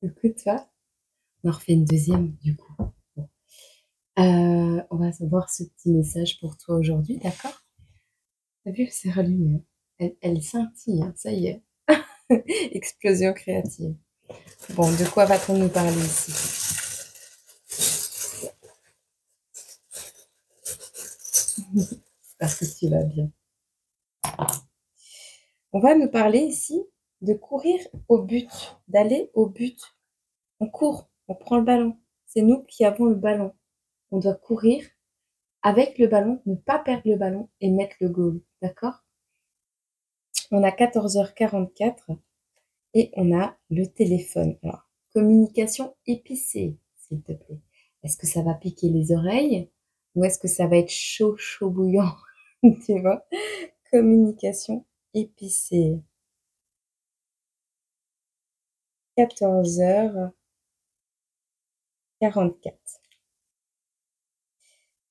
Écoute, ça, on en refait une deuxième, du coup. Bon. On va voir ce petit message pour toi aujourd'hui, d'accord? T'as vu, elle s'est rallumée, hein. Elle scintille, hein, ça y est. Explosion créative. Bon, de quoi va-t-on nous parler ici? Parce que tu vas bien. On va nous parler ici de courir au but, d'aller au but. On court, on prend le ballon. C'est nous qui avons le ballon. On doit courir avec le ballon, ne pas perdre le ballon et mettre le goal, d'accord? On a 14h44 et on a le téléphone. Alors, communication épicée, s'il te plaît. Est-ce que ça va piquer les oreilles ou est-ce que ça va être chaud, chaud bouillant? Tu vois? Communication épicée. 14h44.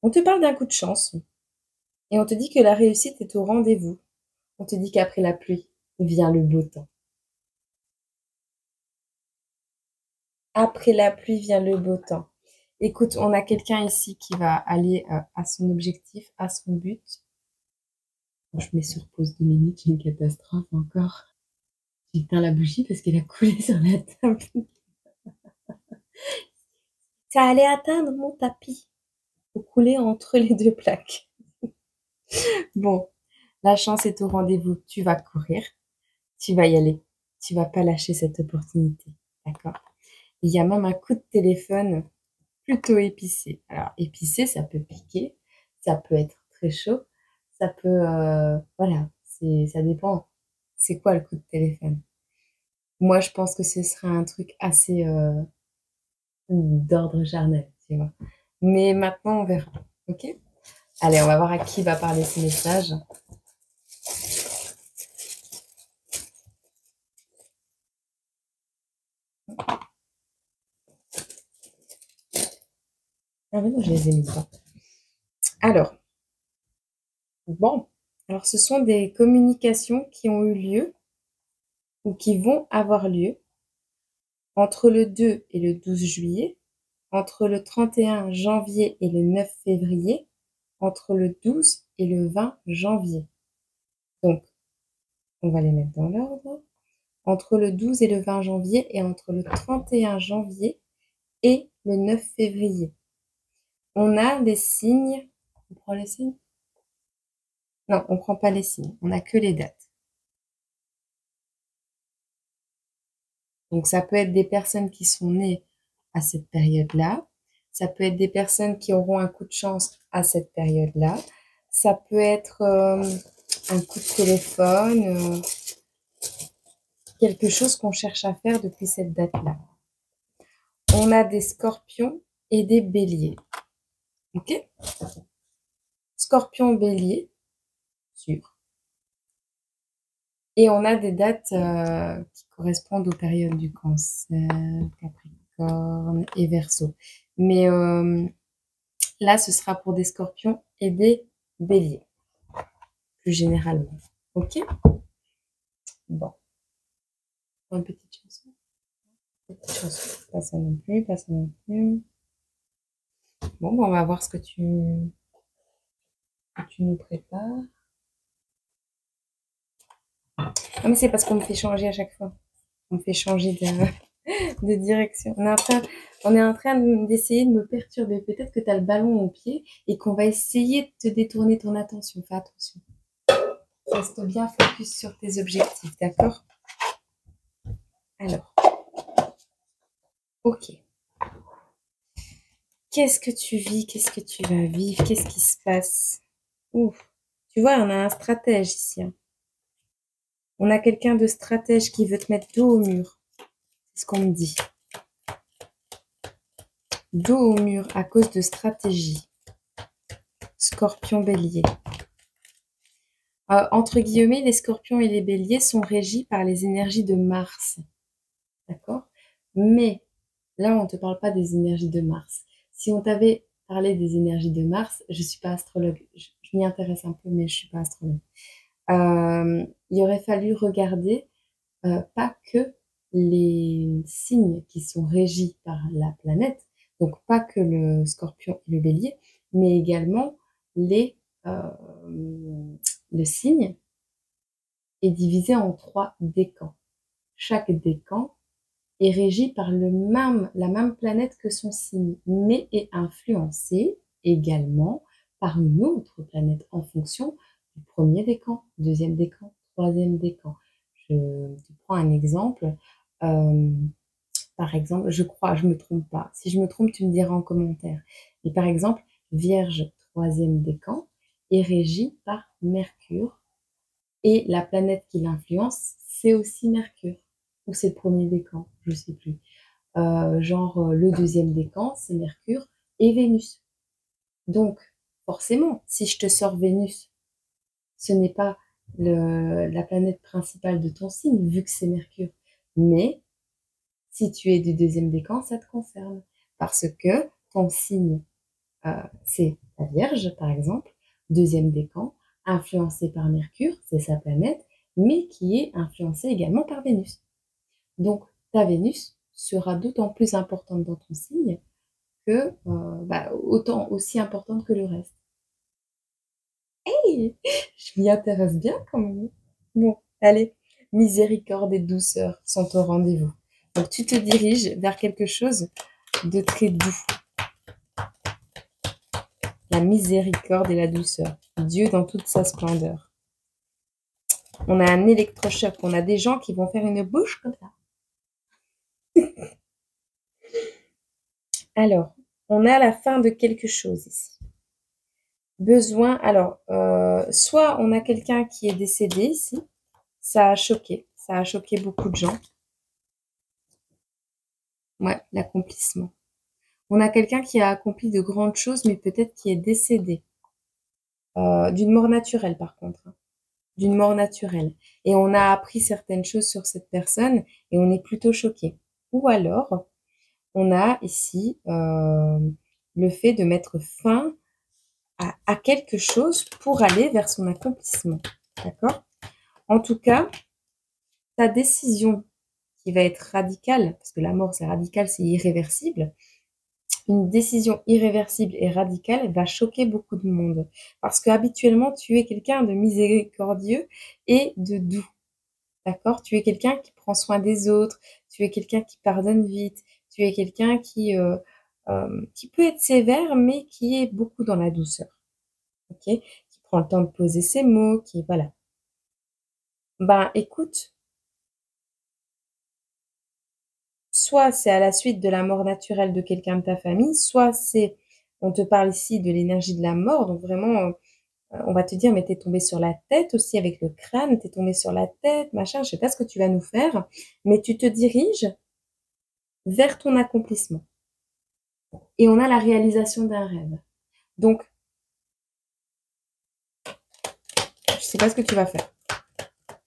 On te parle d'un coup de chance et on te dit que la réussite est au rendez-vous. On te dit qu'après la pluie vient le beau temps. Après la pluie vient le beau temps. Écoute, on a quelqu'un ici qui va aller à son objectif, à son but. Je mets sur pause 2 minutes, une catastrophe encore. J'éteins la bougie parce qu'elle a coulé sur la table. Ça allait atteindre mon tapis. Faut couler entre les deux plaques. Bon, la chance est au rendez-vous. Tu vas courir, tu vas y aller. Tu vas pas lâcher cette opportunité. D'accord? Il y a même un coup de téléphone plutôt épicé. Alors, épicé, ça peut piquer, ça peut être très chaud, ça peut, voilà, ça dépend. C'est quoi le coup de téléphone? Moi, je pense que ce serait un truc assez d'ordre charnel, tu vois. Mais maintenant, on verra. Ok? Allez, on va voir à qui va parler ce message. Ah oui, non, je les ai mis pas. Alors, bon. Alors, ce sont des communications qui ont eu lieu ou qui vont avoir lieu entre le 2 et le 12 juillet, entre le 31 janvier et le 9 février, entre le 12 et le 20 janvier. Donc, on va les mettre dans l'ordre. Entre le 12 et le 20 janvier et entre le 31 janvier et le 9 février. On a des signes. On prend les signes? Non, on prend pas les signes. On n'a que les dates. Donc, ça peut être des personnes qui sont nées à cette période-là. Ça peut être des personnes qui auront un coup de chance à cette période-là. Ça peut être un coup de téléphone, quelque chose qu'on cherche à faire depuis cette date-là. On a des scorpions et des béliers. Ok? Scorpion, bélier, sûr. Et on a des dates qui correspondent aux périodes du cancer, capricorne et verseau. Mais là, ce sera pour des scorpions et des béliers, plus généralement. Ok? Bon. Une petite chanson. Petite chanson. Pas ça non plus, pas ça non plus. Bon, on va voir ce que tu nous prépares. Non, mais c'est parce qu'on me fait changer à chaque fois. On me fait changer de direction. On est en train d'essayer de me perturber. Peut-être que tu as le ballon au pied et qu'on va essayer de te détourner ton attention. Fais attention. Reste bien focus sur tes objectifs, d'accord? Alors, ok. Qu'est-ce que tu vis? Qu'est-ce que tu vas vivre? Qu'est-ce qui se passe? Ouf. Tu vois, on a un stratège ici, hein. On a quelqu'un de stratège qui veut te mettre dos au mur. C'est ce qu'on me dit. Dos au mur à cause de stratégie. Scorpion bélier. Entre guillemets, les scorpions et les béliers sont régis par les énergies de Mars. D'accord? Mais là, on ne te parle pas des énergies de Mars. Si on t'avait parlé des énergies de Mars, je ne suis pas astrologue. Je m'y intéresse un peu, mais je ne suis pas astrologue. Il aurait fallu regarder pas que les signes qui sont régis par la planète, donc pas que le Scorpion et le Bélier, mais également les, le signe est divisé en 3 décans. Chaque décan est régi par la même planète que son signe, mais est influencé également par une autre planète en fonction du premier décan, deuxième décan, troisième décan. Je te prends un exemple. Par exemple, je crois, je me trompe pas. Si je me trompe, tu me diras en commentaire. Mais par exemple, Vierge, troisième décan, est régie par Mercure. Et la planète qui l'influence, c'est aussi Mercure. Ou c'est le premier décan, je sais plus. Le deuxième décan, c'est Mercure et Vénus. Donc, forcément, si je te sors Vénus, ce n'est pas la planète principale de ton signe, vu que c'est Mercure. Mais si tu es du deuxième décan, ça te concerne. Parce que ton signe, c'est la Vierge, par exemple, deuxième décan, influencé par Mercure, c'est sa planète, mais qui est influencé également par Vénus. Donc, ta Vénus sera d'autant plus importante dans ton signe que, autant aussi importante que le reste. Hey, je m'y intéresse bien quand même. Bon, allez, miséricorde et douceur sont au rendez-vous. Donc, tu te diriges vers quelque chose de très doux. La miséricorde et la douceur. Dieu dans toute sa splendeur. On a un électrochoc. On a des gens qui vont faire une bouche comme ça. Alors, on a la fin de quelque chose ici. Besoin, alors, soit on a quelqu'un qui est décédé ici. Ça a choqué beaucoup de gens. Ouais, l'accomplissement. On a quelqu'un qui a accompli de grandes choses, mais peut-être qui est décédé. D'une mort naturelle, par contre. D'une mort naturelle. Et on a appris certaines choses sur cette personne et on est plutôt choqué. Ou alors, on a ici le fait de mettre fin à quelque chose pour aller vers son accomplissement. D'accord? En tout cas, ta décision qui va être radicale, parce que la mort c'est radical, c'est irréversible, une décision irréversible et radicale va choquer beaucoup de monde. Parce que habituellement, tu es quelqu'un de miséricordieux et de doux. D'accord? Tu es quelqu'un qui prend soin des autres, tu es quelqu'un qui pardonne vite, tu es quelqu'un qui peut être sévère, mais qui est beaucoup dans la douceur. Ok? Qui prend le temps de poser ses mots, qui, voilà. Ben, écoute, soit c'est à la suite de la mort naturelle de quelqu'un de ta famille, soit on te parle ici de l'énergie de la mort, donc vraiment, on va te dire, mais t'es tombé sur la tête aussi avec le crâne, t'es tombé sur la tête, machin, je sais pas ce que tu vas nous faire, mais tu te diriges vers ton accomplissement. Et on a la réalisation d'un rêve. Donc, je sais pas ce que tu vas faire.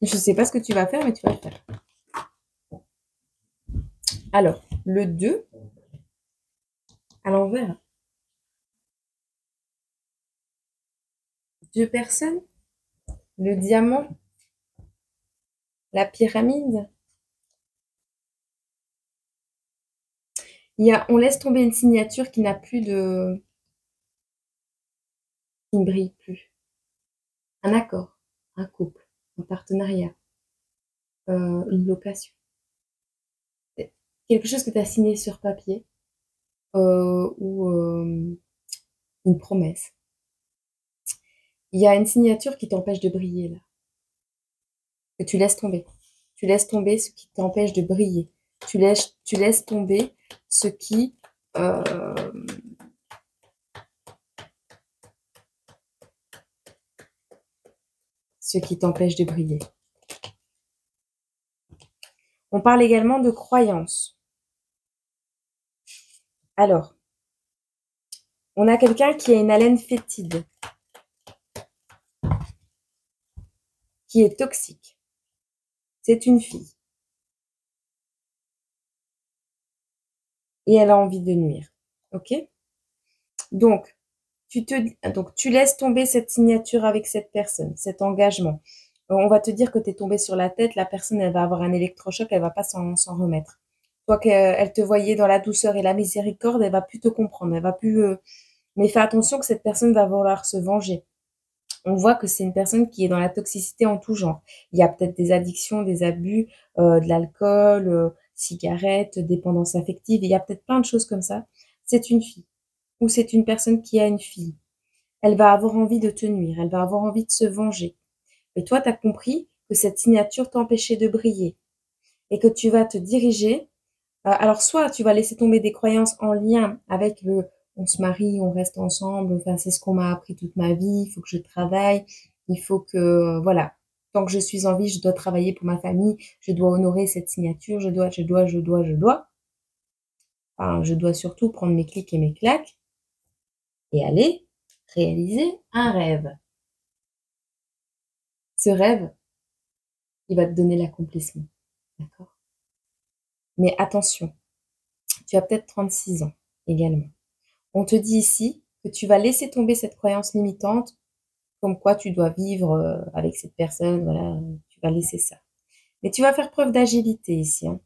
Je sais pas ce que tu vas faire, mais tu vas le faire. Alors, le 2, à l'envers. 2 personnes, le diamant, la pyramide. On laisse tomber une signature qui n'a plus qui ne brille plus. Un accord, un couple, un partenariat, une location. Quelque chose que tu as signé sur papier ou une promesse. Il y a une signature qui t'empêche de briller là. Que tu laisses tomber. Tu laisses tomber ce qui t'empêche de briller. Tu laisses tomber ce qui t'empêche de briller. On parle également de croyance. Alors, on a quelqu'un qui a une haleine fétide, qui est toxique. C'est une fille. Et elle a envie de nuire. Ok? Donc, tu laisses tomber cette signature avec cette personne, cet engagement. On va te dire que tu es tombé sur la tête, la personne, elle va avoir un électrochoc, elle va pas s'en remettre. Toi qu'elle te voyait dans la douceur et la miséricorde, elle va plus te comprendre, elle va plus, mais fais attention que cette personne va vouloir se venger. On voit que c'est une personne qui est dans la toxicité en tout genre. Il y a peut-être des addictions, des abus, de l'alcool, cigarettes, dépendance affective, il y a peut-être plein de choses comme ça. C'est une fille ou c'est une personne qui a une fille. Elle va avoir envie de te nuire, elle va avoir envie de se venger. Et toi, tu as compris que cette signature t'empêchait de briller et que tu vas te diriger. Alors, soit tu vas laisser tomber des croyances en lien avec le on se marie, on reste ensemble, enfin, c'est ce qu'on m'a appris toute ma vie, il faut que je travaille, il faut que, voilà, tant que je suis en vie, je dois travailler pour ma famille, je dois honorer cette signature, je dois. Enfin, je dois surtout prendre mes clics et mes claques et aller réaliser un rêve. Ce rêve, il va te donner l'accomplissement. D'accord? Mais attention, tu as peut-être 36 ans également. On te dit ici que tu vas laisser tomber cette croyance limitante, comme quoi tu dois vivre avec cette personne, voilà, tu vas laisser ça. Mais tu vas faire preuve d'agilité ici, hein,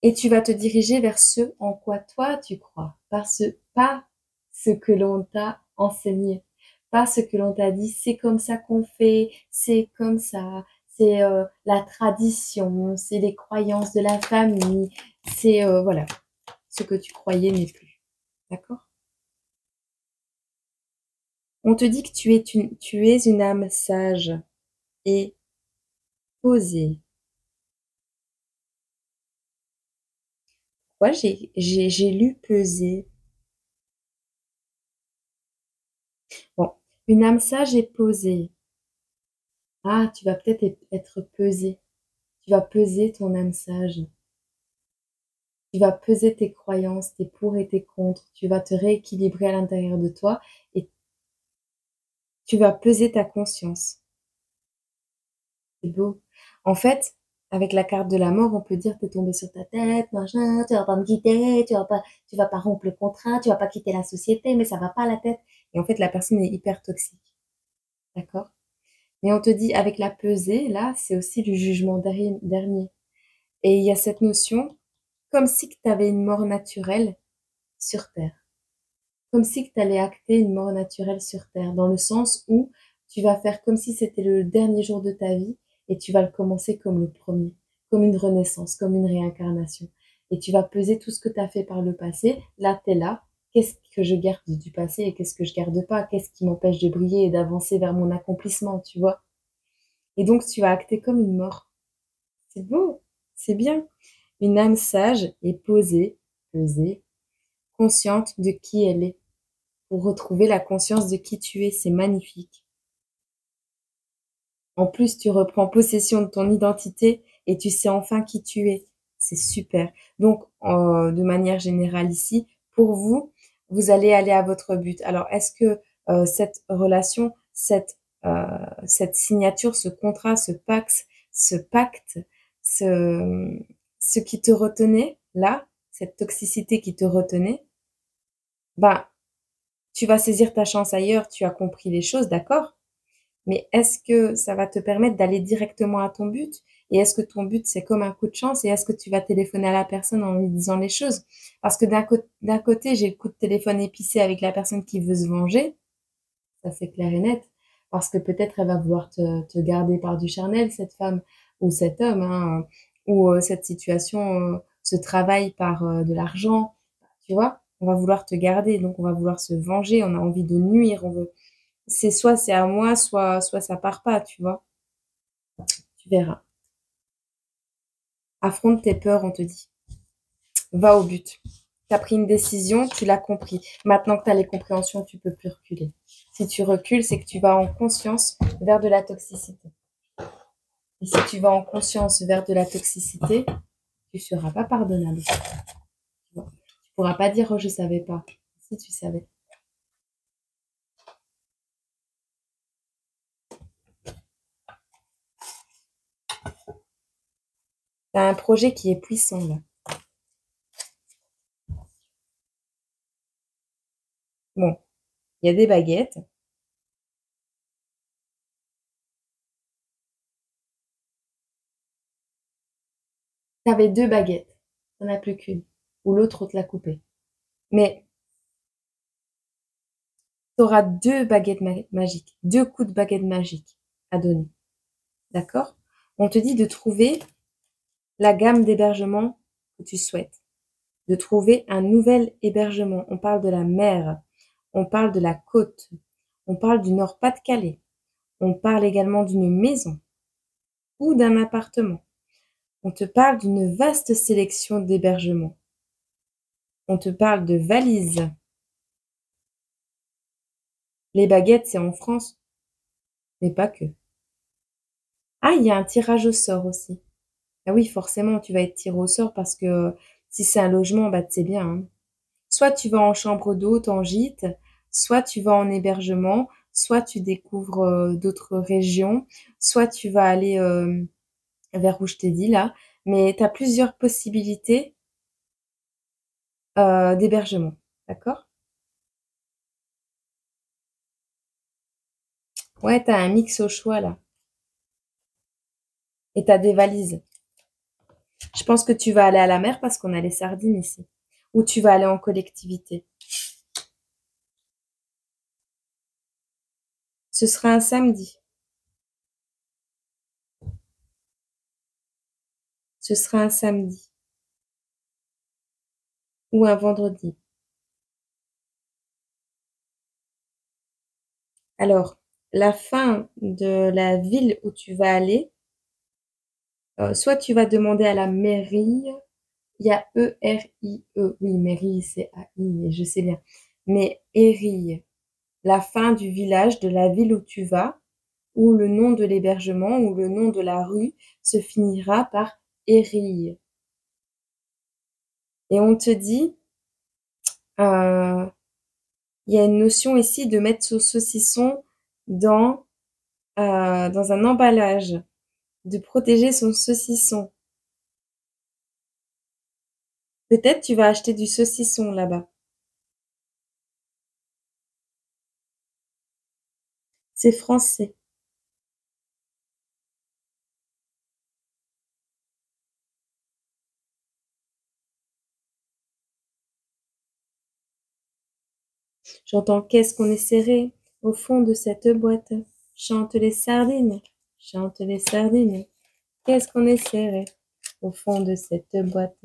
et tu vas te diriger vers ce en quoi toi tu crois, pas ce que l'on t'a enseigné, pas ce que l'on t'a dit, c'est comme ça qu'on fait, c'est comme ça, c'est la tradition, c'est les croyances de la famille, c'est voilà, ce que tu croyais n'est plus. D'accord? On te dit que tu es une âme sage et posée. Moi, j'ai lu peser. Bon, une âme sage et posée. Ah, tu vas peut-être être pesé. Tu vas peser ton âme sage. Tu vas peser tes croyances, tes pour et tes contre. Tu vas te rééquilibrer à l'intérieur de toi et tu vas peser ta conscience. C'est beau. En fait, avec la carte de la mort, on peut dire t'es tombé sur ta tête, machin, tu vas pas me quitter, tu vas pas rompre le contrat, tu vas pas quitter la société, mais ça va pas à la tête. Et en fait, la personne est hyper toxique. D'accord? Mais on te dit, avec la pesée, là, c'est aussi du jugement dernier. Et il y a cette notion, comme si tu avais une mort naturelle sur Terre. Comme si tu allais acter une mort naturelle sur Terre, dans le sens où tu vas faire comme si c'était le dernier jour de ta vie et tu vas le commencer comme le premier, comme une renaissance, comme une réincarnation. Et tu vas peser tout ce que tu as fait par le passé. Là, tu es là. Qu'est-ce que je garde du passé et qu'est-ce que je garde pas? Qu'est-ce qui m'empêche de briller et d'avancer vers mon accomplissement, tu vois? Et donc, tu vas acter comme une mort. C'est beau, c'est bien. Une âme sage et posée, pesée, consciente de qui elle est, pour retrouver la conscience de qui tu es. C'est magnifique. En plus, tu reprends possession de ton identité et tu sais enfin qui tu es. C'est super. Donc, de manière générale ici, pour vous, vous allez aller à votre but. Alors, est-ce que cette relation, cette signature, ce contrat, ce pacte, ce, ce qui te retenait, là, cette toxicité qui te retenait, ben, tu vas saisir ta chance ailleurs, tu as compris les choses, d'accord? Mais est-ce que ça va te permettre d'aller directement à ton but? Et est-ce que ton but, c'est comme un coup de chance? Et est-ce que tu vas téléphoner à la personne en lui disant les choses? Parce que d'un côté, j'ai le coup de téléphone épicé avec la personne qui veut se venger. Ça, c'est clair et net. Parce que peut-être elle va vouloir te garder par du charnel, cette femme ou cet homme, hein, ou cette situation se travaille par de l'argent. Tu vois? On va vouloir te garder, donc on va vouloir se venger, on a envie de nuire, on veut c'est à moi, soit ça part pas, tu vois? Tu verras. Affronte tes peurs, on te dit. Va au but. Tu as pris une décision, tu l'as compris. Maintenant que tu as les compréhensions, tu peux plus reculer. Si tu recules, c'est que tu vas en conscience vers de la toxicité. Et si tu vas en conscience vers de la toxicité, tu seras pas pardonnable. Tu vois. Tu pourras pas dire, oh, je savais pas. Si tu savais. Tu as un projet qui est puissant, là. Bon, il y a des baguettes. Tu avais 2 baguettes, tu en as plus qu'une ou l'autre on te l'a coupée. Mais tu auras 2 baguettes magiques, 2 coups de baguette magique à donner. D'accord? On te dit de trouver la gamme d'hébergement que tu souhaites, de trouver un nouvel hébergement. On parle de la mer, on parle de la côte, on parle du Nord-Pas-de-Calais, on parle également d'une maison ou d'un appartement. On te parle d'une vaste sélection d'hébergements. On te parle de valises. Les baguettes, c'est en France, mais pas que. Ah, il y a un tirage au sort aussi. Ah oui, forcément, tu vas être tiré au sort parce que si c'est un logement, bah, tu sais bien, hein. Soit tu vas en chambre d'hôte, en gîte, soit tu vas en hébergement, soit tu découvres d'autres régions, soit tu vas aller vers où je t'ai dit là. Mais tu as plusieurs possibilités d'hébergement. D'accord? Ouais, tu as un mix au choix là. Et tu as des valises. Je pense que tu vas aller à la mer parce qu'on a les sardines ici. Ou tu vas aller en collectivité. Ce sera un samedi. Ce sera un samedi. Ou un vendredi. Alors, la fin de la ville où tu vas aller, soit tu vas demander à la mairie, il y a E-R-I-E, oui, mairie, c'est A-I, mais je sais bien. Mais Érille, la fin du village, de la ville où tu vas, où le nom de l'hébergement ou le nom de la rue se finira par Érille. Et on te dit, il y a une notion ici de mettre ce saucisson dans, dans un emballage, de protéger son saucisson. Peut-être tu vas acheter du saucisson là-bas. C'est français. J'entends qu'est-ce qu'on est serré au fond de cette boîte. Chante les sardines, chante les sardines. Qu'est-ce qu'on est serré au fond de cette boîte.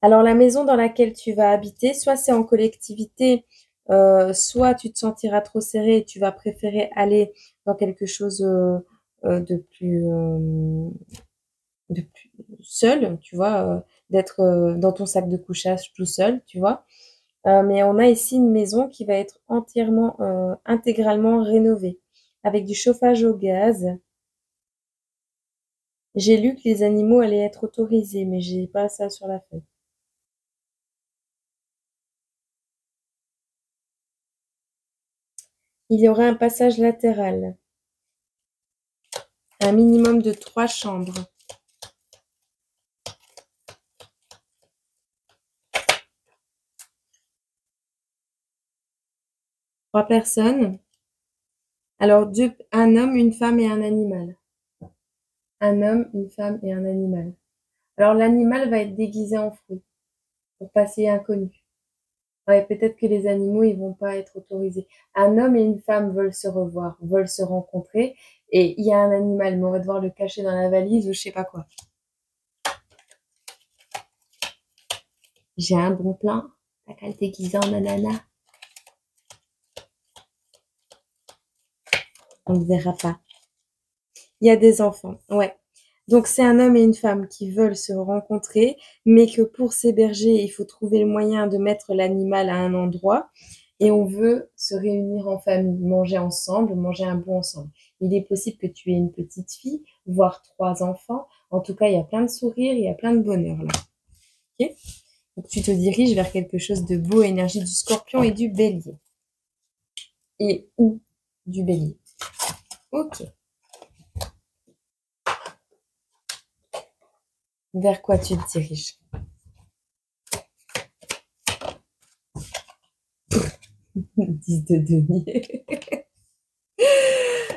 Alors la maison dans laquelle tu vas habiter, soit c'est en collectivité, soit tu te sentiras trop serré et tu vas préférer aller dans quelque chose de plus seul, tu vois, d'être dans ton sac de couchage tout seul, tu vois. Mais on a ici une maison qui va être entièrement, intégralement rénovée, avec du chauffage au gaz. J'ai lu que les animaux allaient être autorisés, mais j'ai pas ça sur la feuille. Il y aura un passage latéral, un minimum de 3 chambres. 3 personnes. Alors, un homme, une femme et un animal. Un homme, une femme et un animal. Alors, l'animal va être déguisé en fruit pour passer inconnu. Ouais, peut-être que les animaux, ils vont pas être autorisés. Un homme et une femme veulent se revoir, veulent se rencontrer, et il y a un animal, mais on va devoir le cacher dans la valise ou je sais pas quoi. J'ai un bon plan. T'as qu'à le déguiser en ananas. On ne verra pas. Il y a des enfants, ouais. Donc c'est un homme et une femme qui veulent se rencontrer, mais que pour s'héberger, il faut trouver le moyen de mettre l'animal à un endroit. Et on veut se réunir en famille, manger ensemble, manger un bout ensemble. Il est possible que tu aies une petite fille, voire 3 enfants. En tout cas, il y a plein de sourires, il y a plein de bonheur là. Ok? Donc tu te diriges vers quelque chose de beau, énergie du scorpion et du bélier. Et ou du bélier. Ok. Vers quoi tu te diriges? 10 de denier.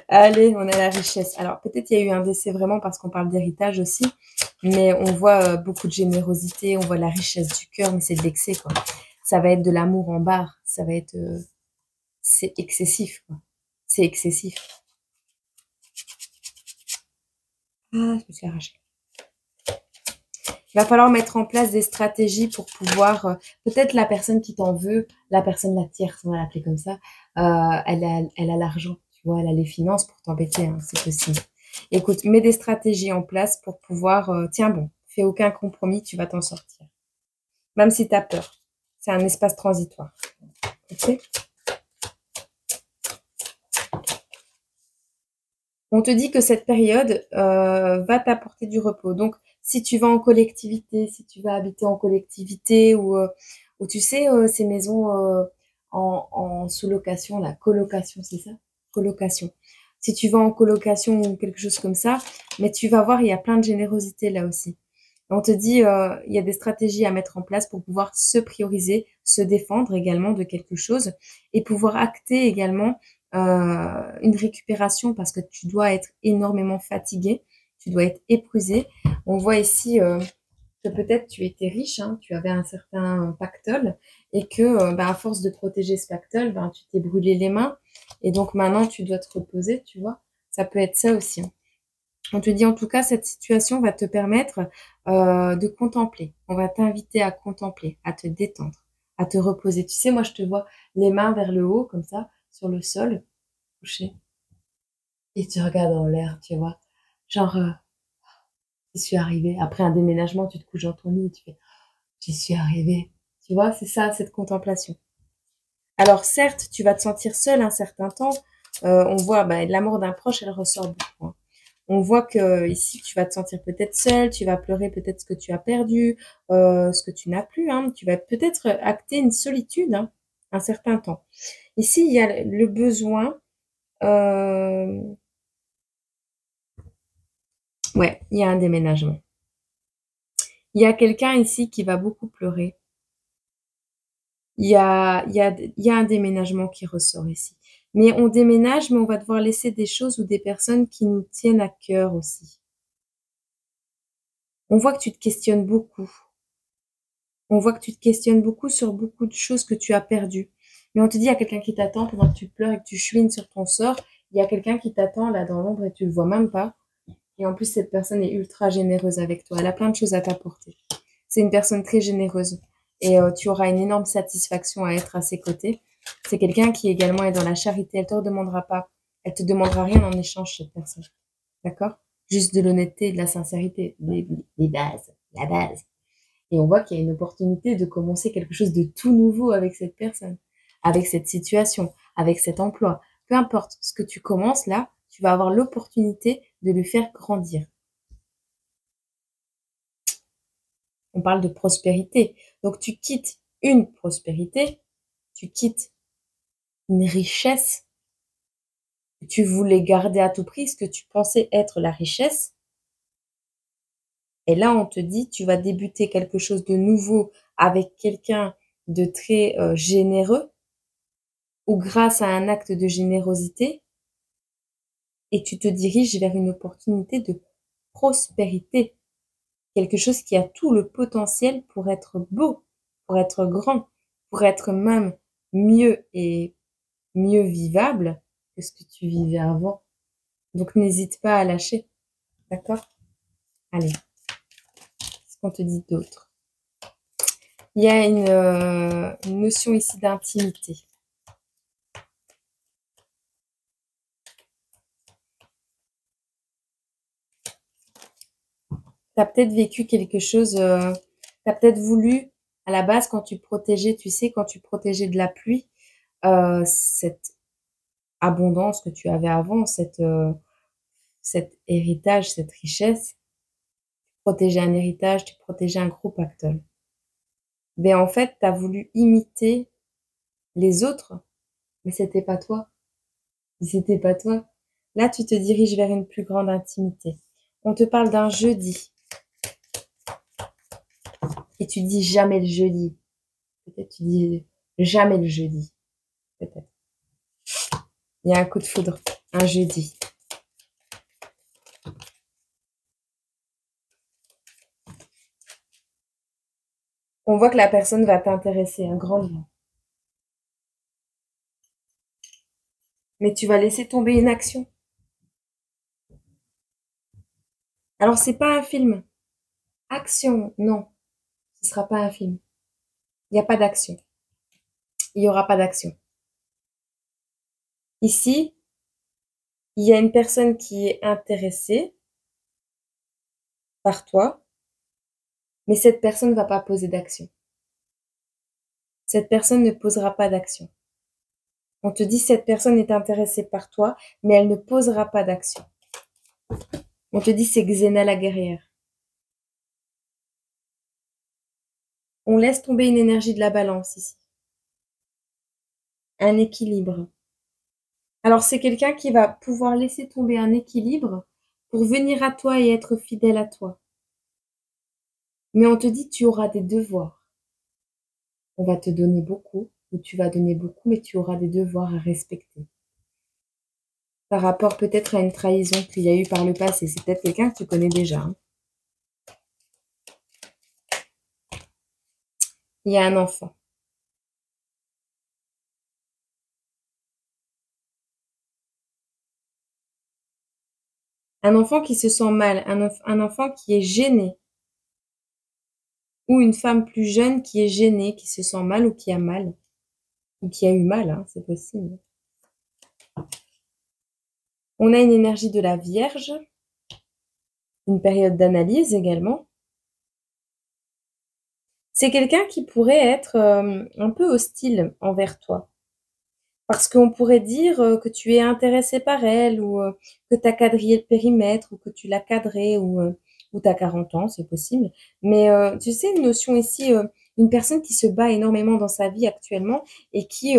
Allez, on a la richesse. Alors, peut-être il y a eu un décès vraiment parce qu'on parle d'héritage aussi, mais on voit beaucoup de générosité, on voit la richesse du cœur, mais c'est de l'excès, quoi. Ça va être de l'amour en barre, ça va être... c'est excessif, quoi. C'est excessif. Ah, je me suis arrachée. Il va falloir mettre en place des stratégies pour pouvoir... peut-être la personne qui t'en veut, la personne, la tierce, on va l'appeler comme ça, elle a l'argent, tu vois, elle a les finances pour t'embêter, hein, c'est possible. Écoute, mets des stratégies en place pour pouvoir... tiens bon, fais aucun compromis, tu vas t'en sortir. Même si tu as peur. C'est un espace transitoire. Ok ? On te dit que cette période va t'apporter du repos. Donc, si tu vas en collectivité, si tu vas habiter en collectivité ou tu sais, ces maisons en sous-location, la colocation, c'est ça? Colocation. Si tu vas en colocation ou quelque chose comme ça, mais tu vas voir, il y a plein de générosité là aussi. On te dit, il y a des stratégies à mettre en place pour pouvoir se prioriser, se défendre également de quelque chose et pouvoir acter également une récupération parce que tu dois être énormément fatigué, tu dois être épuisé. On voit ici que peut-être tu étais riche, hein, tu avais un certain pactole et que à force de protéger ce pactole, tu t'es brûlé les mains et donc maintenant tu dois te reposer, tu vois. Ça peut être ça aussi, hein. On te dit en tout cas, cette situation va te permettre de contempler. On va t'inviter à contempler, à te détendre, à te reposer. Tu sais, moi, je te vois les mains vers le haut, comme ça, sur le sol, couché. Et tu regardes en l'air, tu vois. Genre, j'y suis arrivée. Après un déménagement, tu te couches dans ton lit et tu fais, j'y suis arrivée. Tu vois, c'est ça, cette contemplation. Alors certes, tu vas te sentir seul un certain temps. On voit la mort d'un proche, elle ressort beaucoup, hein. On voit que ici, tu vas te sentir peut-être seul, tu vas pleurer peut-être ce que tu as perdu, ce que tu n'as plus, hein. Tu vas peut-être acter une solitude, hein, un certain temps. Ici, il y a le besoin, euh, ouais, il y a un déménagement. Il y a quelqu'un ici qui va beaucoup pleurer. Il y a un déménagement qui ressort ici. Mais on déménage, mais on va devoir laisser des choses ou des personnes qui nous tiennent à cœur aussi. On voit que tu te questionnes beaucoup. On voit que tu te questionnes beaucoup sur beaucoup de choses que tu as perdues. Mais on te dit, il y a quelqu'un qui t'attend pendant que tu pleures et que tu chouines sur ton sort. Il y a quelqu'un qui t'attend là dans l'ombre et tu le vois même pas. Et en plus, cette personne est ultra généreuse avec toi. Elle a plein de choses à t'apporter. C'est une personne très généreuse. Et tu auras une énorme satisfaction à être à ses côtés. C'est quelqu'un qui également est dans la charité. Elle te demandera pas. Elle te demandera rien en échange, cette personne. D'accord? Juste de l'honnêteté et de la sincérité. Les bases. La base. Et on voit qu'il y a une opportunité de commencer quelque chose de tout nouveau avec cette personne, avec cette situation, avec cet emploi. Peu importe ce que tu commences là, tu vas avoir l'opportunité de le faire grandir. On parle de prospérité. Donc tu quittes une prospérité, tu quittes une richesse que tu voulais garder à tout prix, ce que tu pensais être la richesse. Et là, on te dit, tu vas débuter quelque chose de nouveau avec quelqu'un de très généreux ou grâce à un acte de générosité et tu te diriges vers une opportunité de prospérité, quelque chose qui a tout le potentiel pour être beau, pour être grand, pour être même mieux et mieux vivable que ce que tu vivais avant. Donc n'hésite pas à lâcher, d'accord? Allez, qu'est-ce qu'on te dit d'autre? Il y a une notion ici d'intimité. Tu as peut-être vécu quelque chose, tu as peut-être voulu, à la base, quand tu protégeais, tu sais, quand tu protégeais de la pluie, cette abondance que tu avais avant, cet héritage, cette richesse, tu protégeais un héritage, tu protégeais un gros pactole. Mais en fait, tu as voulu imiter les autres, mais c'était pas toi. C'était pas toi. Là, tu te diriges vers une plus grande intimité. On te parle d'un jeudi. Et tu dis jamais le jeudi. Peut-être tu dis jamais le jeudi. Peut-être. Il y a un coup de foudre. Un jeudi. On voit que la personne va t'intéresser, un grand livre. Mais tu vas laisser tomber une action. Alors, c'est pas un film. Action, non, ce sera pas un film. Il n'y a pas d'action. Il n'y aura pas d'action. Ici, il y a une personne qui est intéressée par toi, mais cette personne ne va pas poser d'action. Cette personne ne posera pas d'action. On te dit cette personne est intéressée par toi, mais elle ne posera pas d'action. On te dit c'est Xena la guerrière. On laisse tomber une énergie de la balance ici. Un équilibre. Alors c'est quelqu'un qui va pouvoir laisser tomber un équilibre pour venir à toi et être fidèle à toi. Mais on te dit tu auras des devoirs. On va te donner beaucoup, ou tu vas donner beaucoup, mais tu auras des devoirs à respecter. Par rapport peut-être à une trahison qu'il y a eu par le passé. C'est peut-être quelqu'un que tu connais déjà. Hein. Il y a un enfant. Un enfant qui se sent mal, un enfant qui est gêné. Ou une femme plus jeune qui est gênée, qui se sent mal ou qui a mal. Ou qui a eu mal, hein, c'est possible. On a une énergie de la Vierge. Une période d'analyse également. C'est quelqu'un qui pourrait être un peu hostile envers toi. Parce qu'on pourrait dire que tu es intéressé par elle ou que tu as quadrillé le périmètre ou que tu l'as cadré ou tu as 40 ans, c'est possible. Mais tu sais, une notion ici, une personne qui se bat énormément dans sa vie actuellement et qui,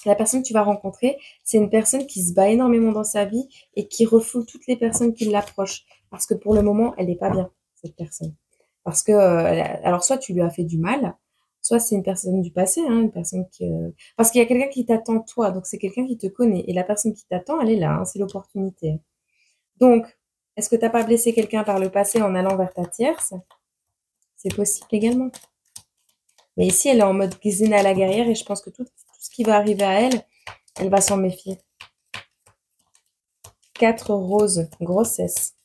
la personne que tu vas rencontrer, c'est une personne qui se bat énormément dans sa vie et qui refoule toutes les personnes qui l'approchent. Parce que pour le moment, elle n'est pas bien, cette personne. Parce que, alors soit tu lui as fait du mal, soit c'est une personne du passé, hein, une personne qui... Parce qu'il y a quelqu'un qui t'attend toi, donc c'est quelqu'un qui te connaît. Et la personne qui t'attend, elle est là, hein, c'est l'opportunité. Donc, est-ce que tu n'as pas blessé quelqu'un par le passé en allant vers ta tierce? C'est possible également. Mais ici, elle est en mode Xena la guerrière et je pense que tout ce qui va arriver à elle, elle va s'en méfier. 4 roses, grossesse.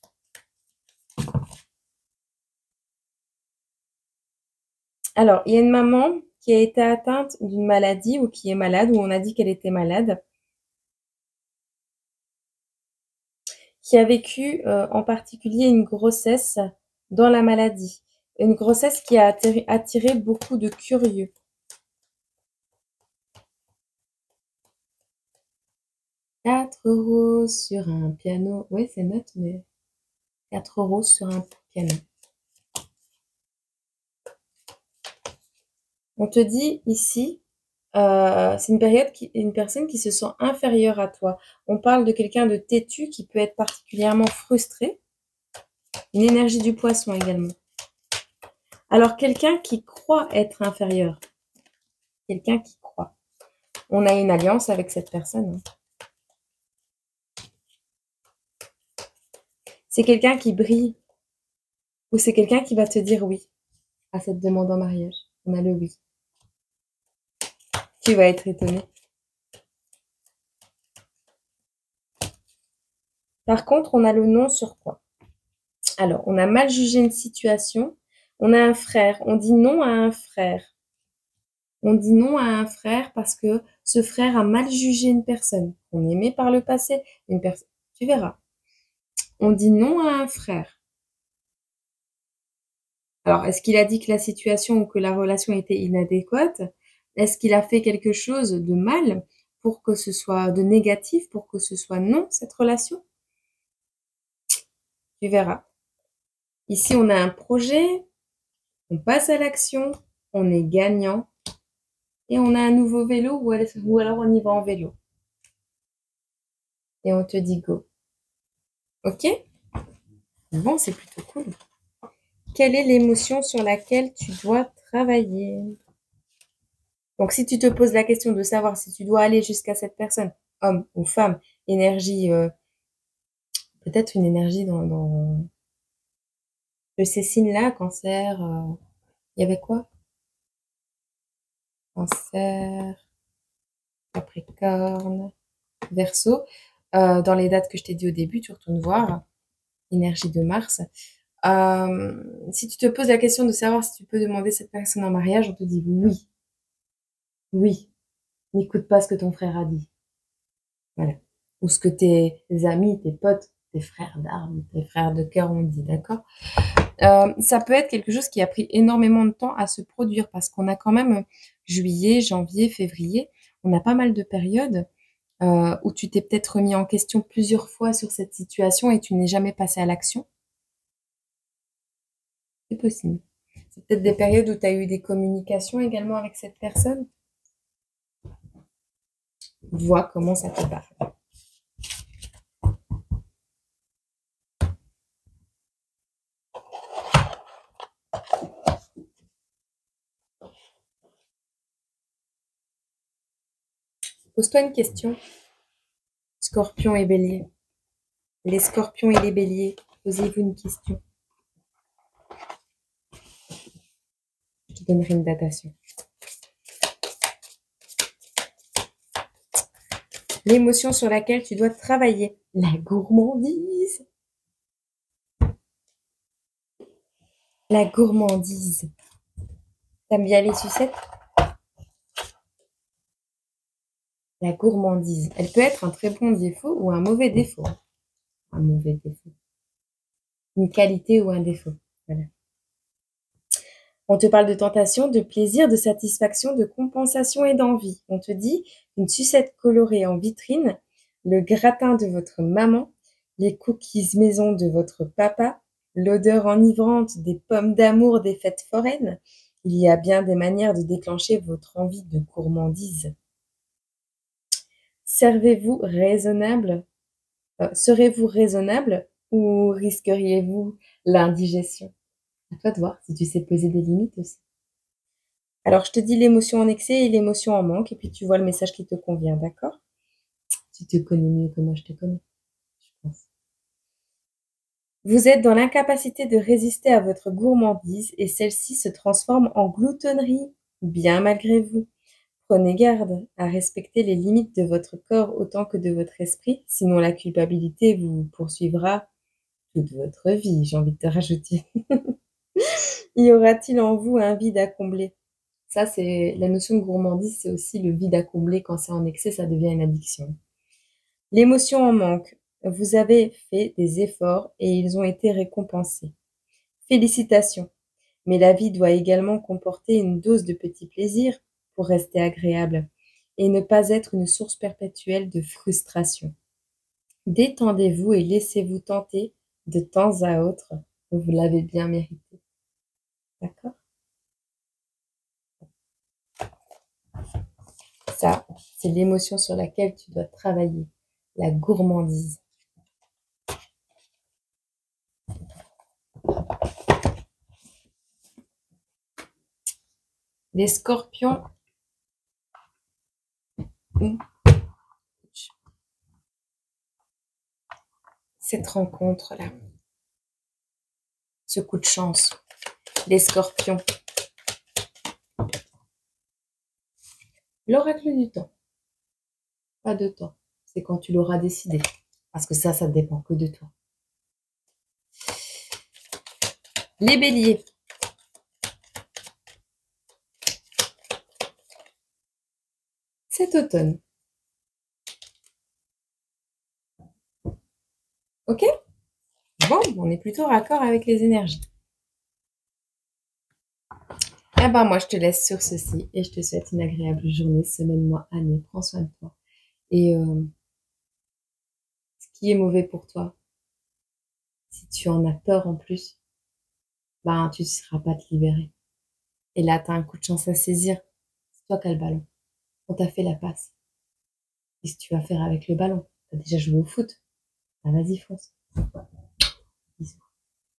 Alors, il y a une maman qui a été atteinte d'une maladie ou qui est malade, ou on a dit qu'elle était malade, qui a vécu en particulier une grossesse dans la maladie. Une grossesse qui a attiré beaucoup de curieux. Quatre roses sur un piano. Oui, c'est note, mais 4 roses sur un piano. On te dit ici, c'est une personne qui se sent inférieure à toi. On parle de quelqu'un de têtu qui peut être particulièrement frustré. Une énergie du poisson également. Alors, quelqu'un qui croit être inférieur. Quelqu'un qui croit. On a une alliance avec cette personne. C'est quelqu'un qui brille. Ou c'est quelqu'un qui va te dire oui à cette demande en mariage. On a le oui. Tu vas être étonné. Par contre, on a le non sur quoi? Alors, on a mal jugé une situation. On a un frère. On dit non à un frère. On dit non à un frère parce que ce frère a mal jugé une personne qu'on aimait par le passé. Une personne, tu verras. On dit non à un frère. Alors, est-ce qu'il a dit que la situation ou que la relation était inadéquate? Est-ce qu'il a fait quelque chose de mal pour que ce soit de négatif, pour que ce soit non, cette relation? Tu verras. Ici, on a un projet, on passe à l'action, on est gagnant et on a un nouveau vélo ou alors on y va en vélo. Et on te dit go. Ok? Bon, c'est plutôt cool. Quelle est l'émotion sur laquelle tu dois travailler? Donc, si tu te poses la question de savoir si tu dois aller jusqu'à cette personne, homme ou femme, énergie, peut-être une énergie dans de ces signes-là, cancer, il y avait quoi? Cancer, Capricorne, Verseau. Dans les dates que je t'ai dit au début, tu retournes voir. Énergie de Mars. Si tu te poses la question de savoir si tu peux demander cette personne en mariage, on te dit oui. Oui. N'écoute pas ce que ton frère a dit. Voilà. Ou ce que tes amis, tes potes, tes frères d'armes, tes frères de cœur ont dit, d'accord? Ça peut être quelque chose qui a pris énormément de temps à se produire parce qu'on a quand même juillet, janvier, février. On a pas mal de périodes où tu t'es peut-être remis en question plusieurs fois sur cette situation et tu n'es jamais passé à l'action. C'est possible. C'est peut-être des périodes où tu as eu des communications également avec cette personne. Vois comment ça te parle. Pose-toi une question. Scorpion et bélier. Les scorpions et les béliers, posez-vous une question. Je te donnerai une datation. L'émotion sur laquelle tu dois travailler. La gourmandise. La gourmandise. T'aimes bien les sucettes? La gourmandise. Elle peut être un très bon défaut ou un mauvais défaut. Un mauvais défaut. Une qualité ou un défaut. Voilà. On te parle de tentation, de plaisir, de satisfaction, de compensation et d'envie. On te dit une sucette colorée en vitrine, le gratin de votre maman, les cookies maison de votre papa, l'odeur enivrante des pommes d'amour des fêtes foraines. Il y a bien des manières de déclencher votre envie de gourmandise. Serez-vous raisonnable ou risqueriez-vous l'indigestion? À toi de voir si tu sais poser des limites aussi. Alors, je te dis l'émotion en excès et l'émotion en manque, et puis tu vois le message qui te convient, d'accord? Tu te connais mieux que moi, je te connais, je pense. Vous êtes dans l'incapacité de résister à votre gourmandise et celle-ci se transforme en gloutonnerie, bien malgré vous. Prenez garde à respecter les limites de votre corps autant que de votre esprit, sinon la culpabilité vous poursuivra toute votre vie, j'ai envie de te rajouter. Y aura-t-il en vous un vide à combler? Ça, c'est la notion de gourmandise, c'est aussi le vide à combler. Quand c'est en excès, ça devient une addiction. L'émotion en manque. Vous avez fait des efforts et ils ont été récompensés. Félicitations. Mais la vie doit également comporter une dose de petits plaisirs pour rester agréable et ne pas être une source perpétuelle de frustration. Détendez-vous et laissez-vous tenter de temps à autre. Vous l'avez bien mérité. D'accord? Ça, c'est l'émotion sur laquelle tu dois travailler. La gourmandise. Les scorpions. Cette rencontre-là. Ce coup de chance. Les scorpions. L'oracle du temps. Pas de temps. C'est quand tu l'auras décidé. Parce que ça dépend que de toi. Les béliers. Cet automne. Ok? Bon, on est plutôt raccord avec les énergies. Eh ben, moi, je te laisse sur ceci et je te souhaite une agréable journée, semaine, mois, année. Prends soin de toi. Et ce qui est mauvais pour toi, si tu en as peur en plus, ben, tu ne seras pas te libérer. Et là, tu as un coup de chance à saisir. C'est toi qui as le ballon. On t'a fait la passe. Qu'est-ce que tu vas faire avec le ballon? Tu as déjà joué au foot. Ah, vas-y, fonce.